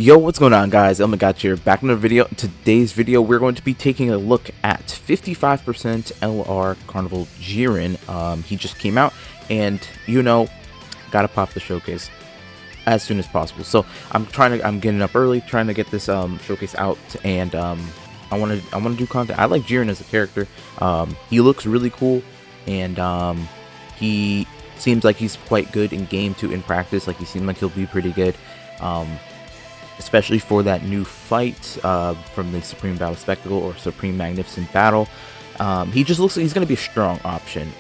Yo, what's going on, guys? Got here back in the video. In today's video, we're going to be taking a look at 55% LR Carnival Jiren. He just came out, and gotta pop the showcase as soon as possible. So I'm getting up early, trying to get this showcase out, and I want to do content. I like Jiren as a character. He looks really cool, and he seems like he's quite good in game too. In practice, like he seems like he'll be pretty good. Especially for that new fight from the Supreme Battle Spectacle or Supreme Magnificent Battle. He just looks like he's going to be a strong option.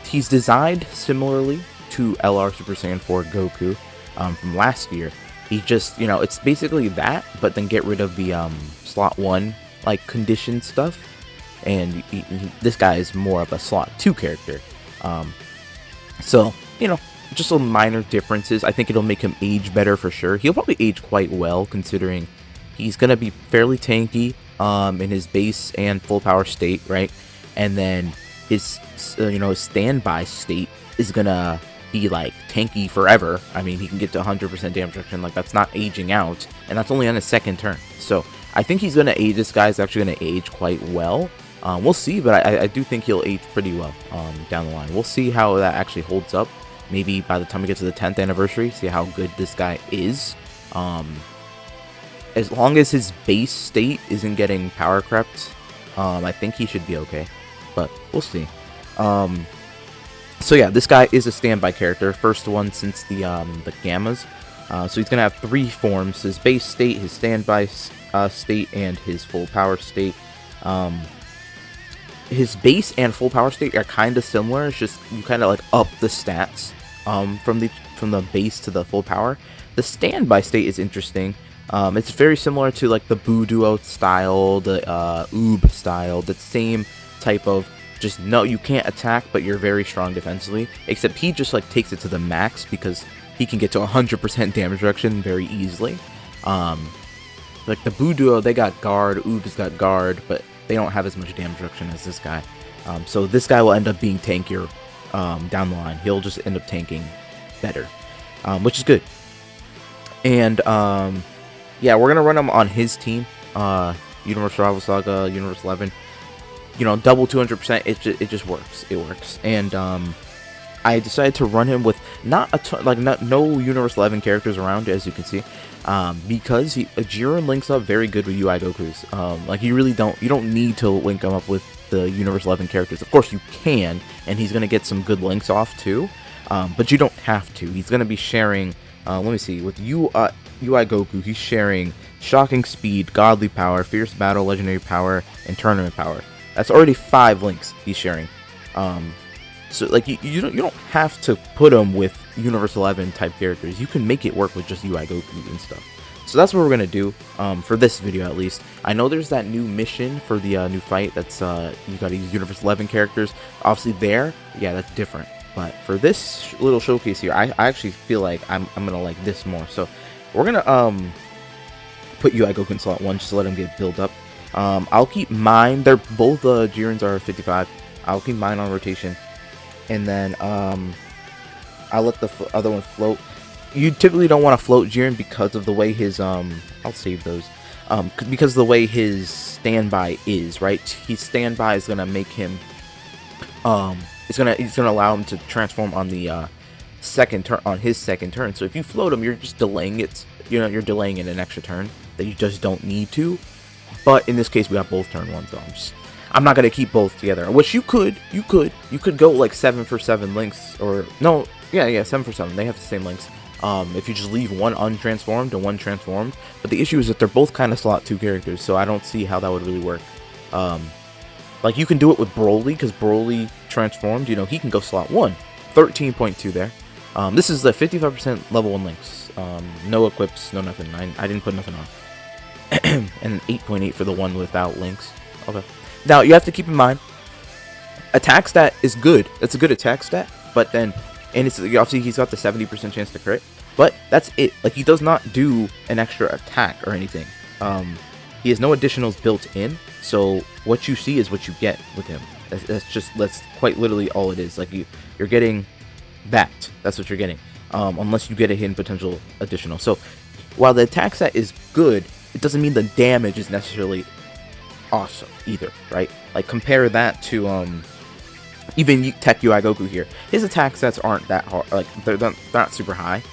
He's designed similarly to LR Super Saiyan 4 Goku from last year. He just, it's basically that, but then get rid of the slot 1 like condition stuff. And this guy is more of a slot 2 character. So, just some minor differences. I think it'll make him age better for sure. He'll probably age quite well, considering he's gonna be fairly tanky in his base and full power state, right? And then his his standby state is gonna be like tanky forever. I mean, he can get to 100% damage reduction. Like, that's not aging out, and that's only on his second turn. So I think he's gonna age. This guy's actually gonna age quite well. We'll see, but I do think he'll age pretty well down the line. We'll see how that actually holds up. Maybe by the time we get to the 10th anniversary, see how good this guy is. As long as his base state isn't getting power crept, I think he should be okay. But we'll see. So yeah, this guy is a standby character. First one since the Gammas. So he's gonna have 3 forms: his base state, his standby state, and his full power state. His base and full power state are kind of similar. It's just you kind of like up the stats from the base to the full power. The standby state is interesting. It's very similar to like the Buu Duo style, the Oob style, the same type of just no, you can't attack, but you're very strong defensively. Except he just like takes it to the max because he can get to 100% damage reduction very easily. Like the Buu Duo, they got guard, Oob's got guard, but they don't have as much damage reduction as this guy. So this guy will end up being tankier down the line. He'll just end up tanking better, which is good. And yeah, we're gonna run him on his team, Universe Rival Saga, Universe 11. Double 200%. It just works. It works. And I decided to run him with not a ton, no Universe 11 characters around, as you can see, because Jiren links up very good with UI Goku's. Like you don't need to link him up with the Universe 11 characters. Of course you can, and he's gonna get some good links off too, but you don't have to. He's gonna be sharing. Let me see, with UI Goku, he's sharing Shocking Speed, Godly Power, Fierce Battle, Legendary Power, and Tournament Power. That's already 5 links he's sharing. So like you don't have to put him with Universe 11 type characters. You can make it work with just UI Goku and stuff. So that's what we're gonna do for this video at least. I know there's that new mission for the new fight. That's you gotta use Universe 11 characters. Obviously yeah, that's different. But for this little showcase here, I actually feel like I'm gonna like this more. So we're gonna put UI Goku in slot 1 just to let him get built up. I'll keep mine. They're both Jirens are 55. I'll keep mine on rotation. And then I'll let the other one float. You typically don't want to float Jiren because of the way his I'll save those. Because of the way his standby is, right? His standby is gonna make him it's gonna allow him to transform on the second turn, on his second turn. So if you float him, you're just delaying it. You're delaying it an extra turn that you just don't need to. But in this case, we got both turn 1s, so I'm not gonna keep both together. I wish you could go like 7 for 7 links, or no, yeah, 7 for 7. They have the same links. If you just leave one untransformed and one transformed. But the issue is that they're both kind of slot 2 characters, so I don't see how that would really work. Like you can do it with Broly, because Broly transformed, he can go slot 1. 13.2 there. This is the 55% level 1 links. No equips, no nothing. I didn't put nothing on. And 8.8 for the one without links. Okay. Now you have to keep in mind, attack stat is good. It's a good attack stat, but then, and it's obviously he's got the 70% chance to crit, but that's it. Like he does not do an extra attack or anything. He has no additionals built in, so what you see is what you get with him. That's quite literally all it is. Like you're getting that. That's what you're getting. Unless you get a hidden potential additional. So while the attack stat is good, it doesn't mean the damage is necessarily awesome either, right? Like compare that to even Tech UI Goku here. His attack stats aren't that hard, like they're not super high.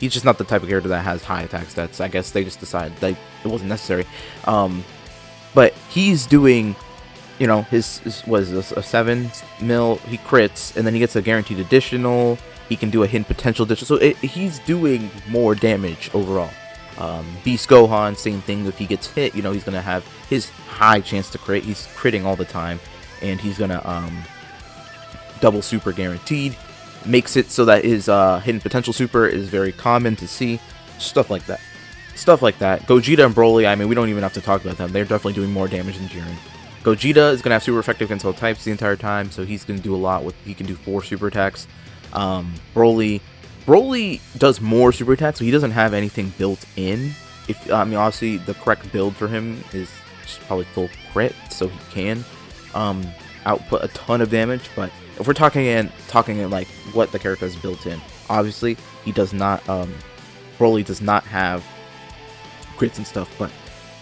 He's just not the type of character that has high attack stats. I guess they just decided that it wasn't necessary. But he's doing, you know, his was a 7 mil. He crits, and then he gets a guaranteed additional. He can do a hidden potential additional. So he's doing more damage overall. Beast Gohan, same thing. If he gets hit, you know, he's gonna have his high chance to crit. He's critting all the time, and he's gonna double super guaranteed. Makes it so that his hidden potential super is very common to see. Stuff like that. Stuff like that. Gogeta and Broly, I mean, we don't even have to talk about them. They're definitely doing more damage than Jiren. Gogeta is going to have super effective against all types the entire time, so he's going to do a lot. He can do 4 super attacks. Broly does more super attacks, so he doesn't have anything built in. I mean, obviously, the correct build for him is just probably full crit, so he can output a ton of damage. But if we're talking in like what the character has built in, obviously he does not. Broly does not have crits and stuff, but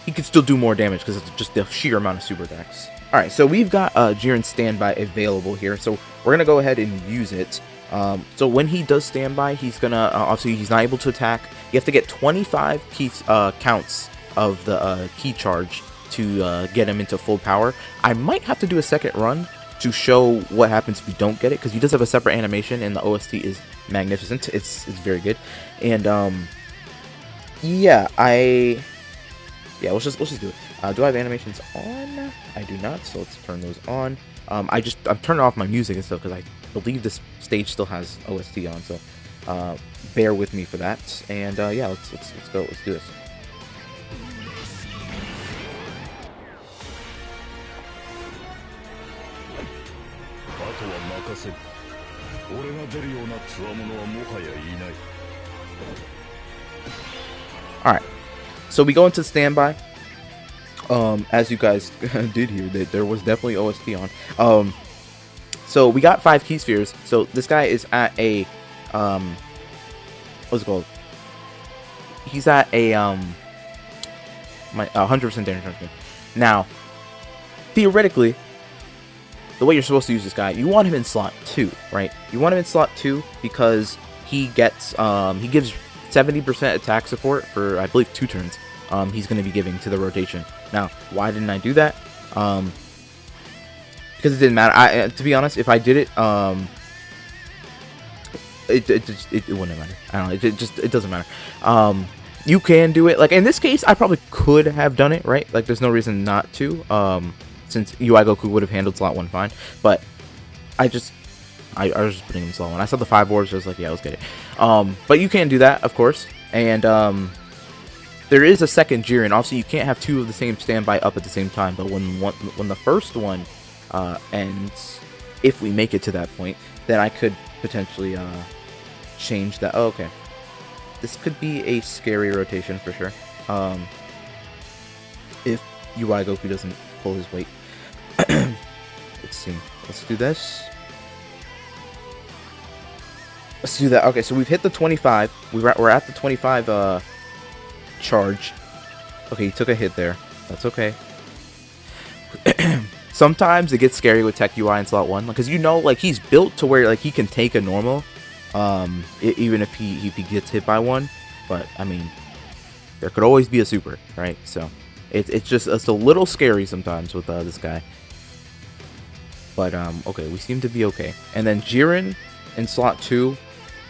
he can still do more damage because it's just the sheer amount of super attacks. All right, so we've got Jiren standby available here, so we're gonna go ahead and use it. So when he does standby, he's gonna obviously he's not able to attack. You have to get 25 counts of the key charge to get him into full power. I might have to do a second run to show what happens if you don't get it, because he does have a separate animation, and the OST is magnificent. It's very good, and yeah, let's just do it. Do I have animations on? I do not, so let's turn those on. I'm turning off my music and stuff because I believe this stage still has OST on, so bear with me for that. And yeah, let's go. Let's do this. Alright, so we go into standby. As you guys did hear, that there was definitely OST on. So we got 5 key spheres. So this guy is at a what's it called? He's at a 100% damage. Now, theoretically, the way you're supposed to use this guy, you want him in slot 2, right? You want him in slot 2 because he gets he gives 70% attack support for, I believe, 2 turns. He's going to be giving to the rotation. Now, why didn't I do that? Because it didn't matter. To be honest, if I did it, it wouldn't matter. I don't know. It doesn't matter. You can do it. Like in this case, I probably could have done it, right? Like there's no reason not to. Since UI Goku would have handled slot 1 fine, but I was just putting him in slot 1. I saw the 5 orbs, I was like, yeah, let's get it. But you can do that, of course, and there is a second Jiren. Obviously, you can't have 2 of the same standby up at the same time, but when the first one ends, if we make it to that point, then I could potentially change that. Oh, okay, this could be a scary rotation for sure. If UI Goku doesn't pull his weight. Let's see. Let's do this. Let's do that. Okay, so we've hit the 25. We're at the 25 charge. Okay, he took a hit there. That's okay. Sometimes it gets scary with Tech UI in slot 1 because you know, like he's built to where like he can take a normal, even if he gets hit by one. But I mean, there could always be a super, right? So it's a little scary sometimes with this guy. But okay, we seem to be okay. And then Jiren in slot 2,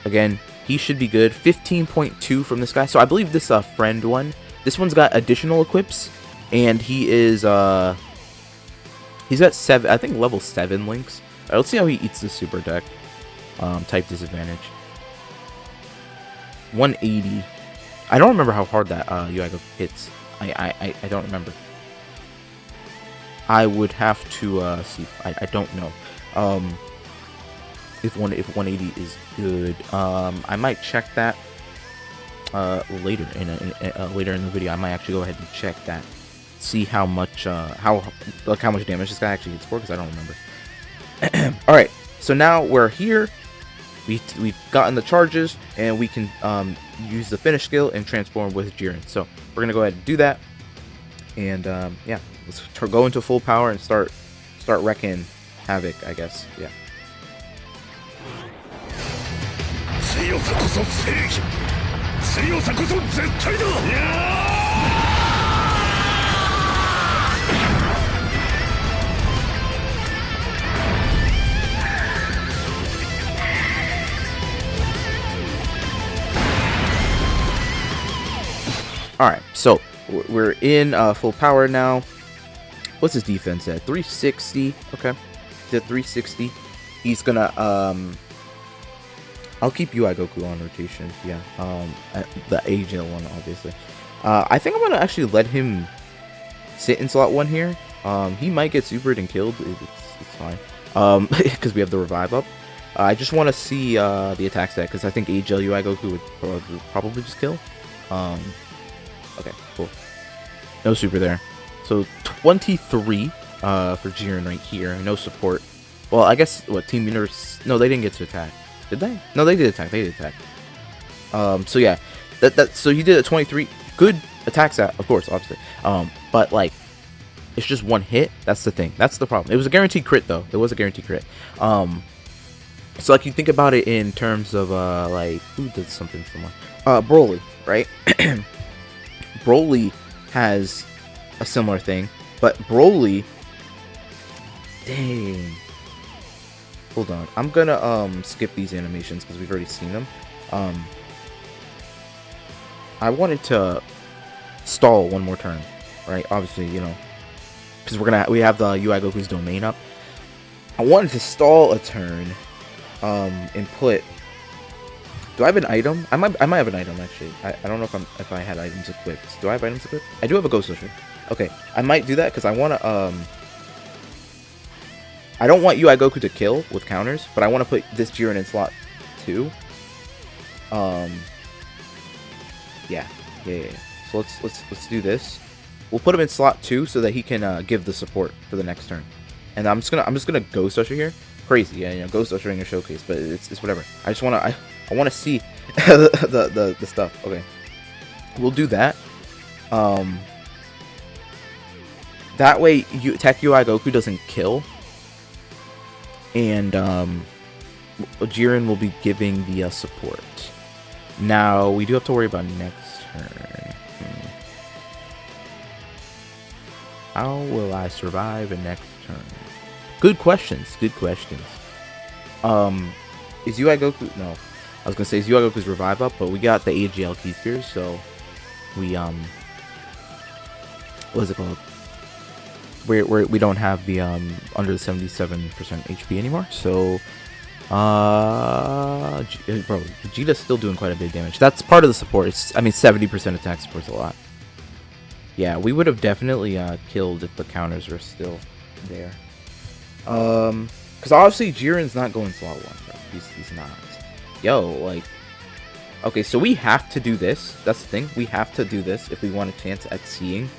again, he should be good. 15.2 from this guy. So I believe this friend one. This one's got additional equips, and he is he's got 7. I think level 7 links. Right, let's see how he eats the super deck. Type disadvantage. 180. I don't remember how hard that UI hits. I don't remember. I would have to see. I don't know. If 180 is good. I might check that later in the video. I might actually go ahead and check that. See how much how much damage this guy actually hits for, because I don't remember. All right. So now we're here. we've gotten the charges, and we can use the finish skill and transform with Jiren. So we're gonna go ahead and do that, and yeah, let's go into full power and start wrecking havoc, I guess. Yeah. Alright, so we're in full power now. What's his defense at? 360. Okay. He's at 360. He's gonna I'll keep UI Goku on rotation. Yeah. The AGL one, obviously. I think I'm gonna actually let him sit in slot 1 here. He might get supered and killed. It's fine. Because we have the revive up. I just want to see the attack stat, because I think AGL UI Goku would probably just kill. Okay, cool. No super there. So 23 for Jiren right here. No support. Well, I guess what Team Universe? No, they didn't get to attack. Did they? No, they did attack. They did attack. So yeah, so he did a 23. Good attack stat, of course, obviously. But like, it's just 1 hit. That's the thing. That's the problem. It was a guaranteed crit though. It was a guaranteed crit. So like, you think about it in terms of like, who did something similar? Broly, right? Broly has a similar thing, but Broly, dang. Hold on, I'm gonna skip these animations because we've already seen them. I wanted to stall 1 more turn, right? Obviously, you know, because we have the UI Goku's domain up. I wanted to stall a turn, and put. Do I have an item? I might have an item actually. I don't know if I had items equipped. Do I have items equipped? I do have a Ghost Usher. Okay, I might do that because I want to I don't want UI Goku to kill with counters, but I want to put this Jiren in slot 2. Yeah. So let's do this. We'll put him in slot 2 so that he can give the support for the next turn. And I'm just gonna Ghost Usher here. Crazy, yeah, you know, Ghost Ushering a showcase, but it's whatever. I just wanna I want to see the stuff. Okay, we'll do that. That way, Tech UI Goku doesn't kill, and Jiren will be giving the support. Now we do have to worry about next turn. How will I survive a next turn? Good questions. Good questions. Is UI Goku? No. I was gonna say, is UI Goku's revive up, but we got the AGL key spheres, so we what is it called? We don't have the under the 77% HP anymore, so bro, Vegeta's still doing quite a bit of damage. That's part of the support. It's, I mean, 70% attack support's a lot. Yeah, we would have definitely killed if the counters were still there. Because obviously Jiren's not going slot 1, bro. He's not. Yo, like, okay, so we have to do this. That's the thing. We have to do this if we want a chance at seeing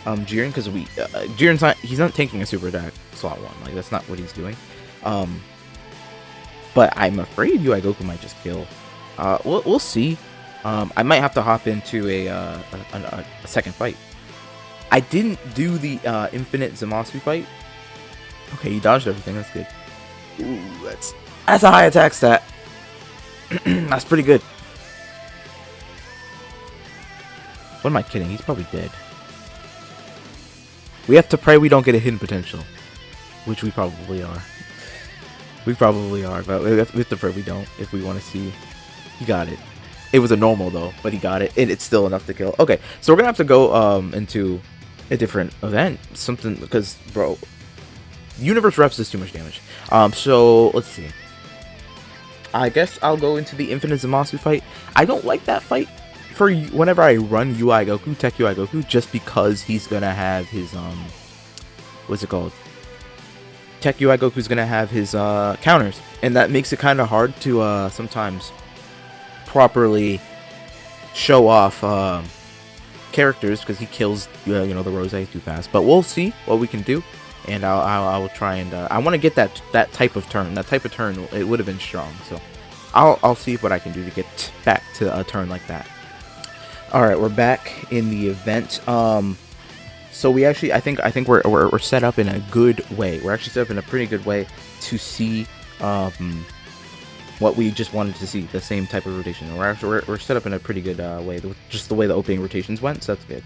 Jiren, because Jiren's not taking a super attack slot 1. Like, that's not what he's doing. But I'm afraid UI Goku might just kill. We'll see. I might have to hop into a second fight. I didn't do the infinite Zamasu fight. Okay, he dodged everything. That's good. Ooh, that's a high attack stat. That's pretty good. What am I kidding? He's probably dead. We have to pray we don't get a hidden potential, which we probably are. We probably are, but we have to pray we don't if we want to see. He got it. It was a normal though, but he got it, and it's still enough to kill. Okay, so we're gonna have to go into a different event, something, because bro, Universe Reps is too much damage. So let's see. I guess I'll go into the Infinite Zamasu fight. I don't like that fight for whenever I run UI Goku, Tech UI Goku, just because he's gonna have his what's it called? Tech UI Goku's gonna have his counters, and that makes it kind of hard to sometimes properly show off characters, because he kills you know, the Rose too fast. But we'll see what we can do, and I will try and I want to get that type of turn. That type of turn, it would have been strong. So I'll see what I can do to get back to a turn like that. All right, we're back in the event. So we actually, I think we're set up in a good way. We're actually set up in a pretty good way to see what we just wanted to see, the same type of rotation. We're set up in a pretty good way, just the way the opening rotations went, so that's good.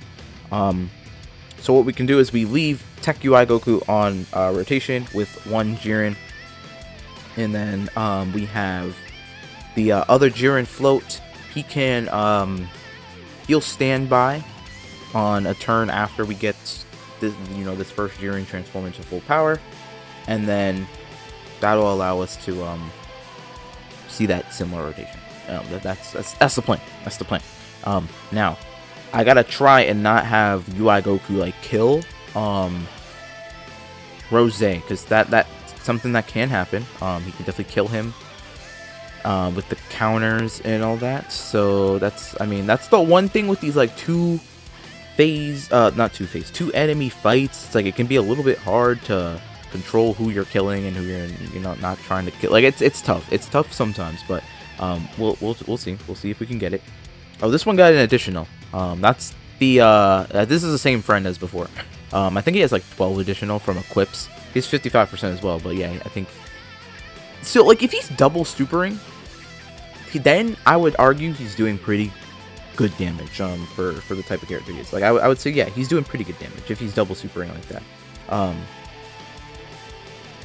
So what we can do is we leave Tech UI Goku on rotation with 1 Jiren, and then we have the other Jiren float. He can he'll stand by on a turn after we get this, this first Jiren transform into full power, and then that'll allow us to see that similar rotation. That's the plan. That's the plan. Now I gotta try and not have UI Goku like kill Rose, because that's something that can happen. He can definitely kill him with the counters and all that. So that's the one thing with these like two enemy fights. It's like it can be a little bit hard to control who you're killing and who you're not trying to kill. Like it's tough. It's tough sometimes, but we'll see. We'll see if we can get it. Oh, this one got an additional. That's the this is the same friend as before. I think he has like 12 additional from equips. He's 55% as well, but yeah, I think so. Like if he's double supering, then I would argue he's doing pretty good damage for the type of character he is. Like I would say, yeah, he's doing pretty good damage if he's double supering like that.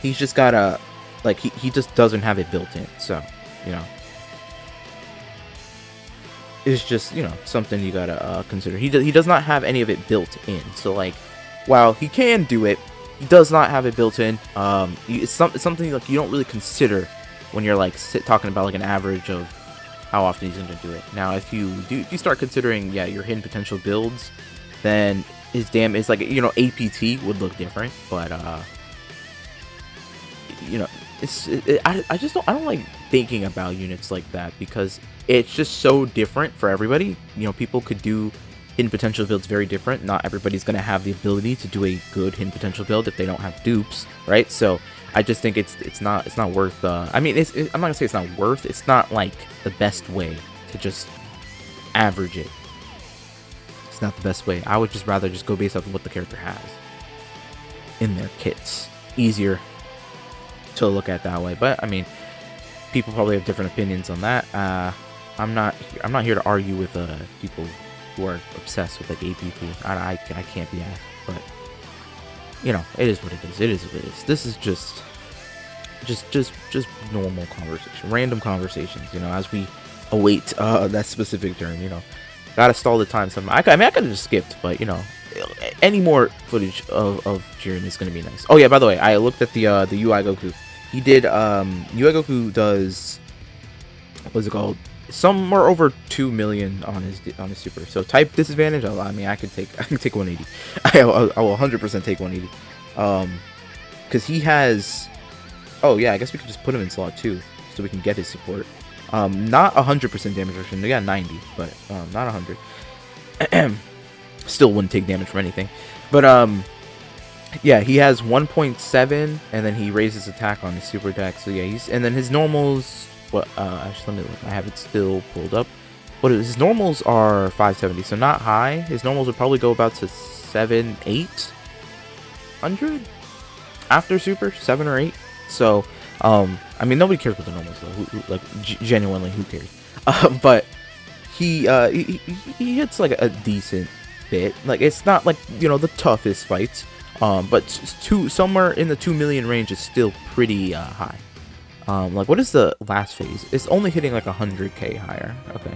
He's just gotta, like, he just doesn't have it built in, so it's just something you gotta consider. He does not have any of it built in, so like while he can do it, he does not have it built in. It's something like you don't really consider when you're like talking about like an average of how often he's going to do it. Now, if you start considering, yeah, your hidden potential builds, then his damage is like, APT would look different, but I don't like thinking about units like that because it's just so different for everybody. People could do hidden potential builds very different. Not everybody's going to have the ability to do a good hidden potential build if they don't have dupes, right? So I just think it's not worth. I'm not gonna say it's not worth. It's not like the best way to just average it. It's not the best way. I would just rather just go based off of what the character has in their kits. Easier to look at that way. But I mean, people probably have different opinions on that. I'm not here to argue with people who are obsessed with like APT. I can't be asked, but. It is what it is. It is what it is. This is just normal conversation, random conversations. As we await that specific turn. Gotta stall the time. I could have just skipped, but any more footage of Jiren is gonna be nice. Oh yeah, by the way, I looked at the UI Goku. He did UI Goku does what's it called? Somewhere over 2 million on his super. So type disadvantage. I can take 180. I will 100% take 180. Because he has. Oh yeah, I guess we could just put him in slot 2 so we can get his support. Not 100% damage reduction. They got 90, but not 100. Still wouldn't take damage from anything. But yeah, he has 1.7, and then he raises attack on his super attack. So yeah, and then his normals. What? Actually, let me look. I have it still pulled up. His normals are 570, so not high. His normals would probably go about to 800 after super, 7 or 8. So, nobody cares about the normals though. Genuinely, who cares? But he hits like a decent bit. Like it's not like the toughest fights. But somewhere in the 2 million range is still pretty high. Like what is the last phase? It's only hitting like 100k higher. Okay.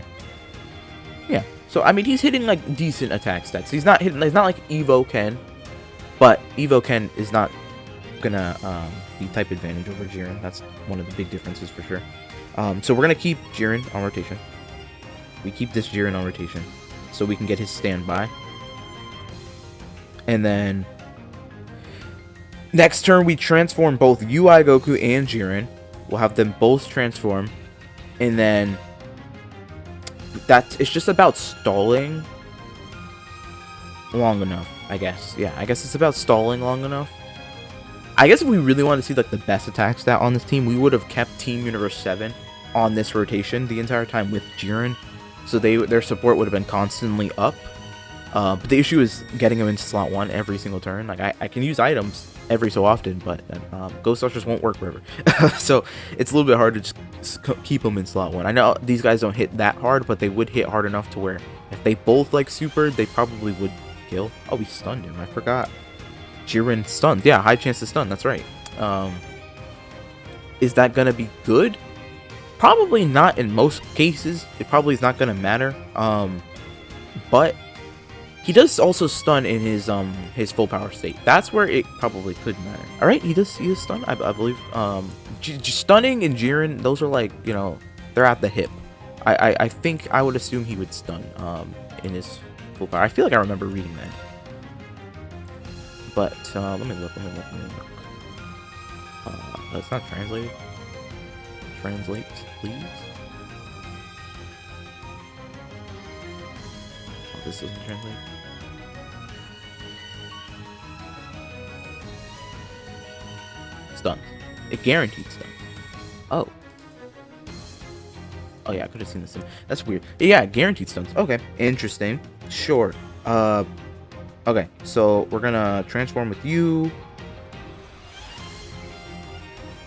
Yeah. So he's hitting like decent attack stats. He's not hitting. It's not like Evo Ken, but Evo Ken is not gonna be type advantage over Jiren. That's one of the big differences for sure. So we're gonna keep Jiren on rotation. We keep this Jiren on rotation, so we can get his standby. And then next turn we transform both UI Goku and Jiren. We'll have them both transform, and then it's just about stalling long enough, I guess. Yeah, I guess it's about stalling long enough. I guess if we really wanted to see like the best attack stat on this team, we would have kept Team Universe 7 on this rotation the entire time with Jiren, so their support would have been constantly up. But the issue is getting them into slot 1 every single turn. Like, I can use items every so often, but Ghost Ushers won't work forever. So it's a little bit hard to just keep them in slot 1. I know these guys don't hit that hard, but they would hit hard enough to where if they both like supered, they probably would kill. Oh, we stunned him. I forgot. Jiren stunned. Yeah, high chance to stun. That's right. Is that going to be good? Probably not in most cases. It probably is not going to matter. But he does also stun in his full power state. That's where it probably could matter. All right, he does stun, I believe. Stunning and Jiren, those are like, you know, they're at the hip. I think I would assume he would stun in his full power. I feel like I remember reading that. But let me look. It's not translated. Translate, please. Oh, this doesn't translate. Stuns. It guaranteed stuns. Oh. Oh yeah, I could have seen this. That's weird. Yeah, guaranteed stuns. Okay, interesting. Sure. Okay, so we're gonna transform with you.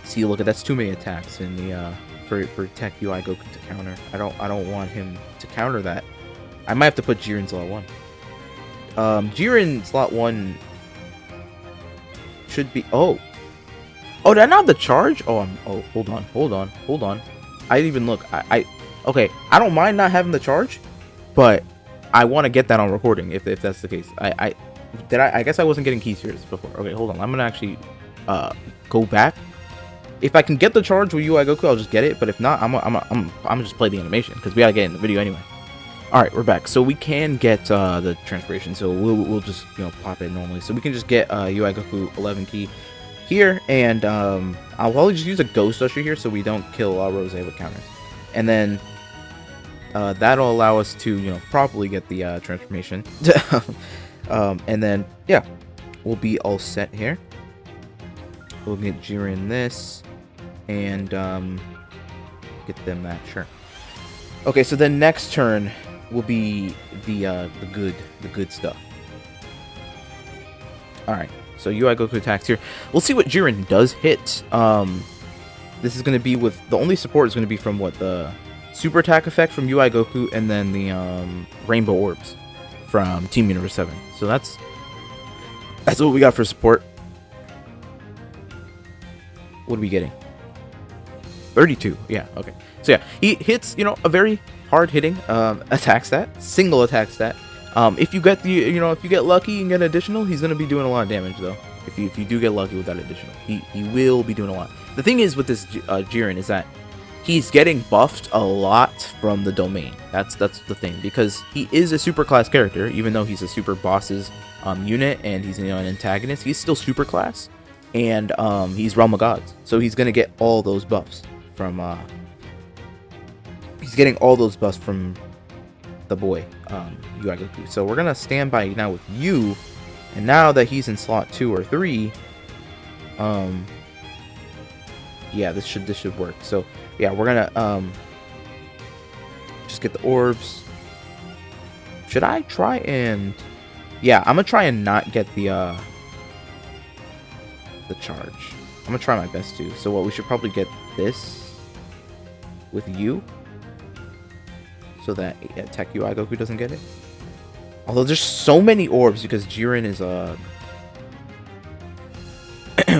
See, look at that's too many attacks in the for Tech UI Goku to counter. I don't want him to counter that. I might have to put Jiren slot 1. Jiren slot 1 should be oh, did I not have the charge? Oh, hold on. I didn't even look. Okay, I don't mind not having the charge, but I want to get that on recording if that's the case. I guess I wasn't getting key spheres before. Okay, hold on. I'm gonna actually go back. If I can get the charge with UI Goku, I'll just get it. But if not, I'm gonna just play the animation because we gotta get it in the video anyway. All right, we're back. So we can get the transformation. So we'll just pop it normally. So we can just get UI Goku 11 key here, and I'll probably just use a Ghost Usher here so we don't kill Rose with counters, and then that'll allow us to properly get the transformation. And then yeah, we'll be all set here. We'll get Jiren this, and get them that, sure. Okay, so then next turn will be the good stuff. All right, so UI Goku attacks here. We'll see what Jiren does hit. This is going to be with the only support is going to be from what the super attack effect from UI Goku, and then the rainbow orbs from Team Universe 7. So that's what we got for support. What are we getting? 32. Yeah, okay. So yeah, he hits, a very hard hitting attack stat, single attack stat. If you get if you get lucky and get additional, he's gonna be doing a lot of damage though. If you do get lucky with that additional, he will be doing a lot. The thing is with this Jiren is that he's getting buffed a lot from the domain. That's the thing, because he is a super class character, even though he's a super boss's unit and he's an antagonist. He's still super class. And he's Realm of Gods, so he's gonna get all those buffs from he's getting all those buffs from the boy UI Goku. So we're gonna stand by now with you, and now that he's in slot 2 or 3, yeah, this should work. So yeah, we're gonna just get the orbs. Should I try and yeah, I'm gonna try and not get the charge. I'm gonna try my best to. So what, we should probably get this with you so that Tech UI Goku doesn't get it. Although there's so many orbs because Jiren is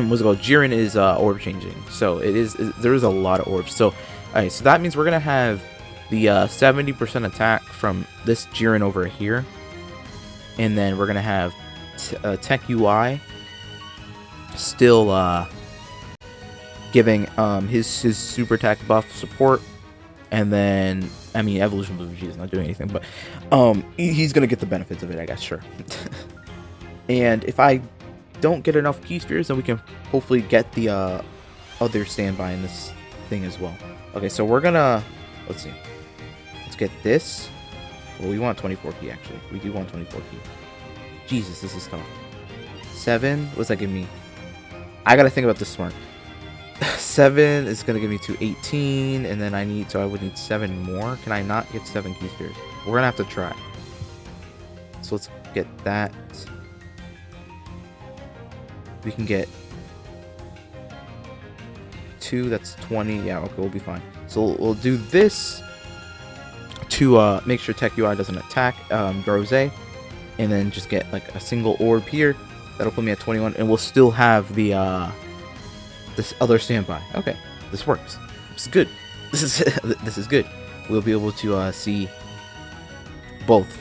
what's it called? Jiren is orb changing. So there is a lot of orbs. So alright, so that means we're gonna have the 70% attack from this Jiren over here, and then we're gonna have Tech UI still giving his super attack buff support, and then evolution of Vegeta is not doing anything, but he's gonna get the benefits of it, I guess, sure. And if I don't get enough key spheres, then we can hopefully get the other standby in this thing as well. Okay, so we're gonna let's get this. Well, we want 24 key actually. We do want 24 key. Jesus, this is tough. 7. What's that give me? I gotta think about this smart. 7 is gonna give me to 18, and then I would need 7 more. Can I not get 7 key spheres? We're gonna have to try. So let's get that. We can get 2, that's 20. Yeah, okay, we'll be fine. So we'll do this to make sure Tech UI doesn't attack Rose, and then just get like a single orb here. That'll put me at 21, and we'll still have the this other standby. Okay, this works. This is good. This is good. We'll be able to see both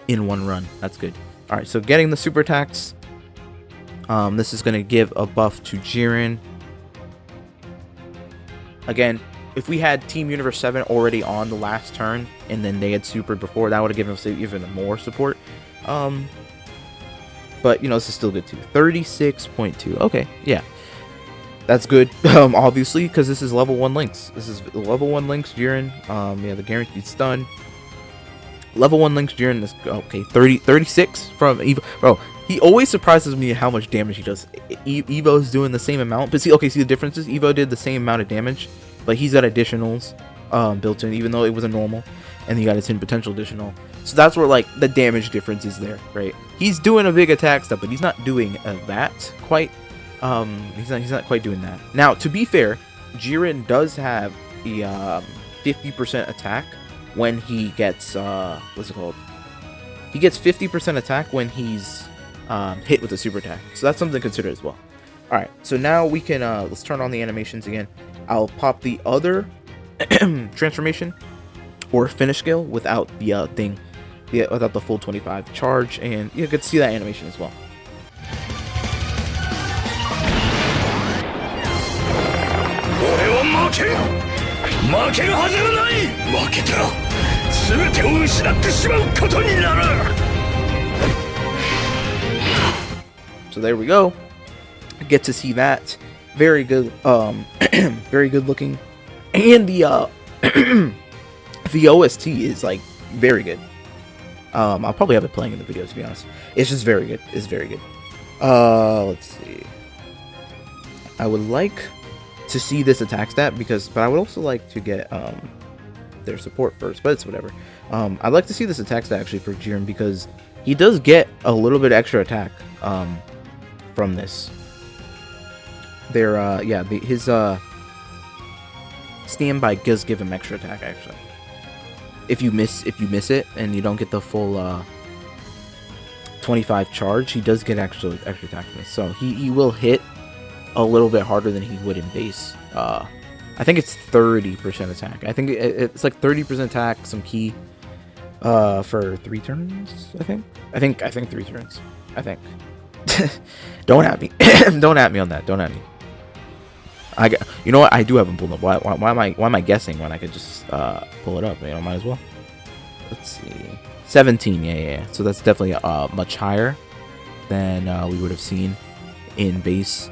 in one run. That's good. All right, so getting the super attacks. This is gonna give a buff to Jiren. Again, if we had Team Universe 7 already on the last turn, and then they had super before, that would have given us even more support. But, you know, this is still good too. 36.2. Okay, yeah. That's good, obviously, because this is level 1 links. This is level 1 links, Jiren. Yeah, the guaranteed stun. Level 1 links, Jiren is, okay, 36 from Evo. Bro, he always surprises me how much damage he does. Evo's doing the same amount. But see, okay, see the differences? Evo did the same amount of damage, but he's got additionals built in, even though it was a normal. And he got his hidden potential additional. So that's where, like, the damage difference is there, right? He's doing a big attack stuff, but he's not doing that quite. He's not quite doing that. Now, to be fair, Jiren does have the 50% attack when he gets what's it called? He gets 50% attack when he's hit with a super attack. So that's something to consider as well. All right, so now we can let's turn on the animations again. I'll pop the other transformation or finish skill without the thing, without the full 25 charge, and you could see that animation as well. So there we go. Get to see that. Very good, very good looking, and the the OST is like very good. I'll probably have it playing in the video, to be honest. It's just very good. It's very good. Let's see. I would like to see this attack stat but I would also like to get their support first, but it's whatever. I'd like to see this attack stat actually for Jiren, because he does get a little bit extra attack from this. His standby does give him extra attack actually. If you miss it and you don't get the full 25 charge, he does get extra attack from this. So he will hit a little bit harder than he would in base. I think it's 30% attack. I think it's like 30% attack, some key for 3 turns. I think 3 turns. I think. Don't at me. Don't at me on that. Don't at me. You know what? I do have them pulled up. Why am I guessing when I could just pull it up? You know, might as well. Let's see. 17. Yeah. So that's definitely much higher than we would have seen in base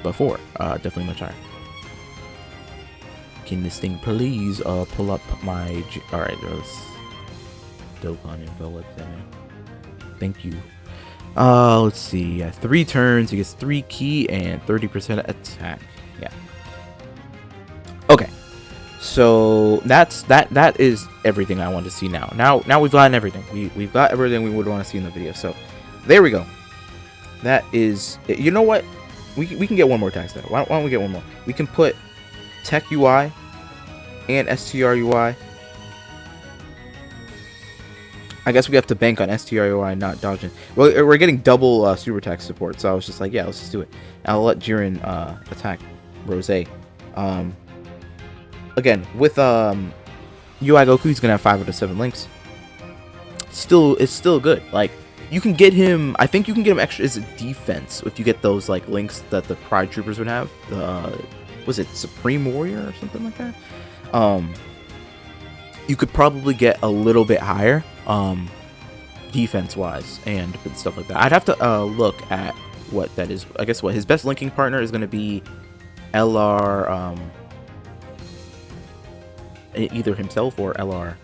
before. Definitely much higher. Can this thing please pull up my? All right, let's Dokkan info. What's that? Thank you. Let's see. 3 turns, he gets 3 key and 30% attack. Yeah. Okay. So that is everything I want to see now. Now we've gotten everything. We've got everything we would want to see in the video. So there we go. That is it. You know what? We can get one more attack stat. Why don't we get one more? We can put Tech UI and STR UI. I guess we have to bank on STR UI, not dodging. Well, we're getting double super attack support, so I was just like, yeah, let's just do it. I'll let Jiren attack Rose. Again, with UI Goku, he's gonna have 5 out of 7 links. It's still good. Like, you can get him. I think you can get him extra as a defense if you get those like links that the Pride Troopers would have. Was it Supreme Warrior or something like that? You could probably get a little bit higher defense wise and stuff like that. I'd have to look at what that is. I guess what his best linking partner is going to be LR, either himself or LR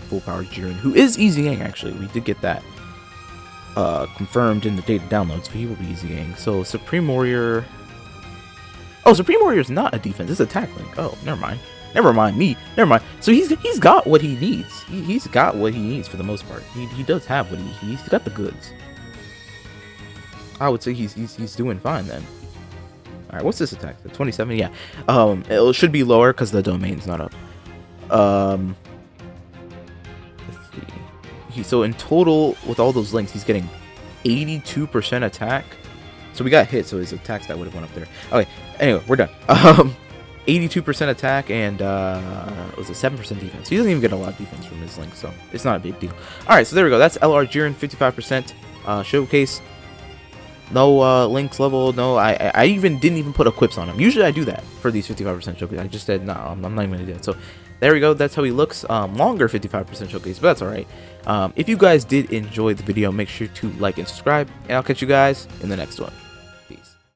full power Jiren, who is easy gang actually. We did get that. confirmed in the data downloads, so he will be easy gang. So Supreme Warrior. Oh, Supreme Warrior is not a defense. It's attack link. Oh, never mind. Never mind me. Never mind. So he's got what he needs. He's got what he needs for the most part. He does have what he's got the goods. I would say he's doing fine then. All right, what's this attack? 27. Yeah. It should be lower because the domain's not up. Let's see. So in total, with all those links, he's getting 82% attack. So we got hit, so his attack stat would have went up there. Okay, anyway, we're done. 82% attack and it was a 7% defense. He doesn't even get a lot of defense from his link, so it's not a big deal. All right, so there we go. That's LR Jiren, 55% showcase. No links level. No, I even didn't even put equips on him. Usually I do that for these 55% showcase. I just said no, I'm not even gonna do that. So there we go. That's how he looks. Longer 55% showcase, but that's all right. If you guys did enjoy the video, make sure to like and subscribe, and I'll catch you guys in the next one.